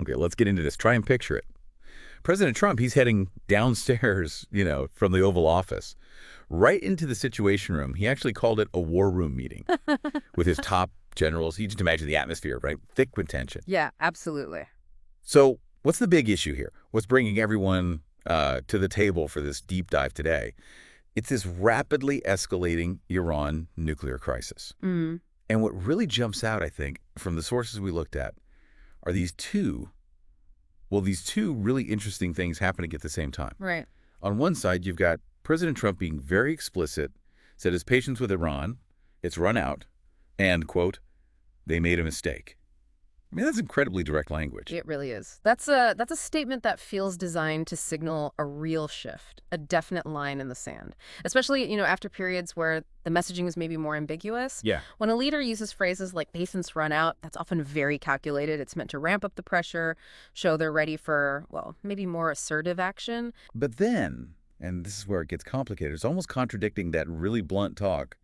Okay, let's get into this. Try and picture it. President Trump, he's heading downstairs, from the Oval Office, right into the Situation Room. He actually called it a war room meeting with his top generals. You just imagine the atmosphere, right? Thick with tension. Yeah, absolutely. So what's the big issue here? What's bringing everyone to the table for this deep dive today? It's this rapidly escalating Iran nuclear crisis. Mm. And what really jumps out, I think, from the sources we looked at are these two really interesting things happening at the same time. Right. On one side, you've got President Trump being very explicit, said his patience with Iran, it's run out, and, quote, they made a mistake. I mean, that's incredibly direct language. It really is. That's a statement that feels designed to signal a real shift, a definite line in the sand, especially, after periods where the messaging is maybe more ambiguous. Yeah. When a leader uses phrases like patience run out, that's often very calculated. It's meant to ramp up the pressure, show they're ready for, well, maybe more assertive action. But then, and this is where it gets complicated, it's almost contradicting that really blunt talk.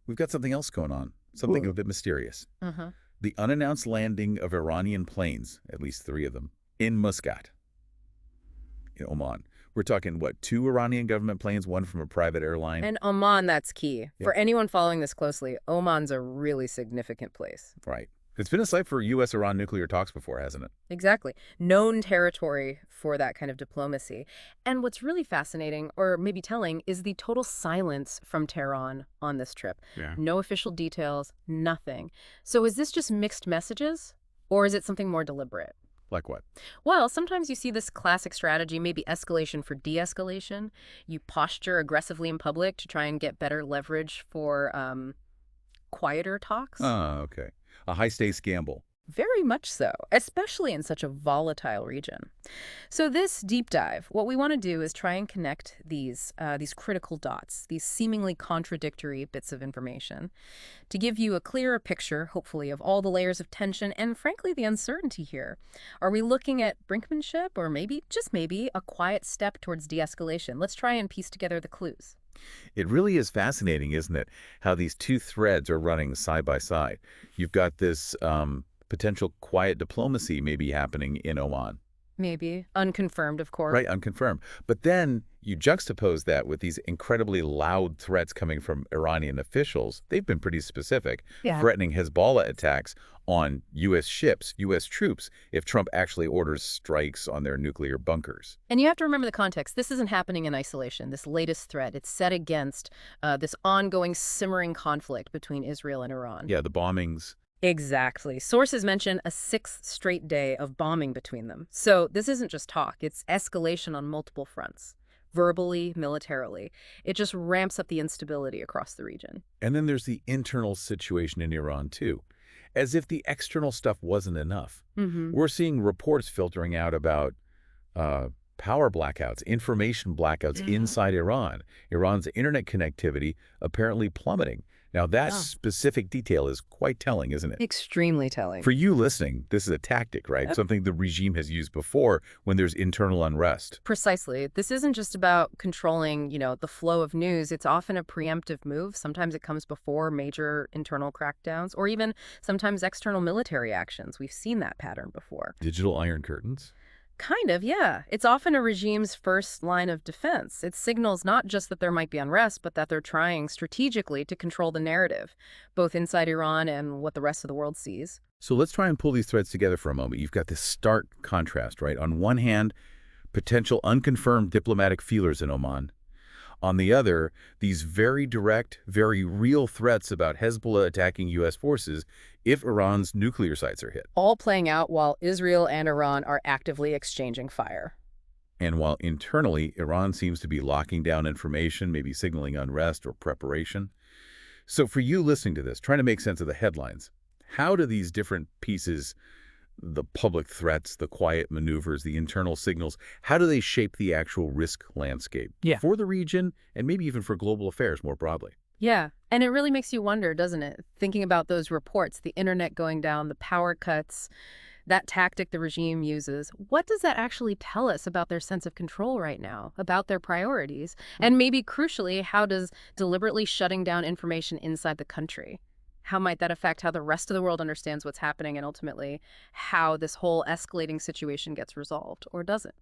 We've got something else going on, something a bit mysterious. Uh-huh. The unannounced landing of Iranian planes, at least 3 of them, in Muscat, in Oman. We're talking, 2 Iranian government planes, 1 from a private airline? And Oman, that's key. Yeah. For anyone following this closely, Oman's a really significant place. Right. It's been a site for U.S. Iran nuclear talks before, hasn't it? Exactly. Known territory for that kind of diplomacy. And what's really fascinating, or maybe telling, is the total silence from Tehran on this trip. Yeah. No official details, nothing. So is this just mixed messages, or is it something more deliberate? Like what? Well, sometimes you see this classic strategy, maybe escalation for de-escalation. You posture aggressively in public to try and get better leverage for quieter talks. Oh, okay. A high-stakes gamble. Very much so, especially in such a volatile region. So this deep dive, what we want to do is try and connect these critical dots, these seemingly contradictory bits of information, to give you a clearer picture, hopefully, of all the layers of tension and, frankly, the uncertainty here. Are we looking at brinkmanship or maybe, just maybe, a quiet step towards de-escalation? Let's try and piece together the clues. It really is fascinating, isn't it, how these 2 threads are running side by side. You've got this potential quiet diplomacy maybe happening in Oman. Maybe. Unconfirmed, of course. Right, unconfirmed. But then you juxtapose that with these incredibly loud threats coming from Iranian officials. They've been pretty specific, threatening Hezbollah attacks on U.S. ships, U.S. troops, if Trump actually orders strikes on their nuclear bunkers. And you have to remember the context. This isn't happening in isolation. This latest threat, it's set against this ongoing simmering conflict between Israel and Iran. Yeah, the bombings. Exactly. Sources mention a 6th straight day of bombing between them. So this isn't just talk. It's escalation on multiple fronts, verbally, militarily. It just ramps up the instability across the region. And then there's the internal situation in Iran, too. As if the external stuff wasn't enough. Mm-hmm. We're seeing reports filtering out about power blackouts, information blackouts inside Iran. Iran's internet connectivity apparently plummeting. Now, that specific detail is quite telling, isn't it? Extremely telling. For you listening, this is a tactic, right? Something the regime has used before when there's internal unrest. Precisely. This isn't just about controlling, the flow of news. It's often a preemptive move. Sometimes it comes before major internal crackdowns or even sometimes external military actions. We've seen that pattern before. Digital iron curtains? Kind of, yeah. It's often a regime's first line of defense. It signals not just that there might be unrest, but that they're trying strategically to control the narrative, both inside Iran and what the rest of the world sees. So let's try and pull these threads together for a moment. You've got this stark contrast, right? On one hand, potential unconfirmed diplomatic feelers in Oman. On the other, these very direct, very real threats about Hezbollah attacking U.S. forces if Iran's nuclear sites are hit. All playing out while Israel and Iran are actively exchanging fire. And while internally, Iran seems to be locking down information, maybe signaling unrest or preparation. So for you listening to this, trying to make sense of the headlines, how do these different pieces, the public threats, the quiet maneuvers, the internal signals, how do they shape the actual risk landscape for the region and maybe even for global affairs more broadly? Yeah, and it really makes you wonder, doesn't it? Thinking about those reports, the internet going down, the power cuts, that tactic the regime uses, what does that actually tell us about their sense of control right now, about their priorities? And maybe crucially, how does deliberately shutting down information inside the country, How might that affect how the rest of the world understands what's happening and ultimately how this whole escalating situation gets resolved or doesn't?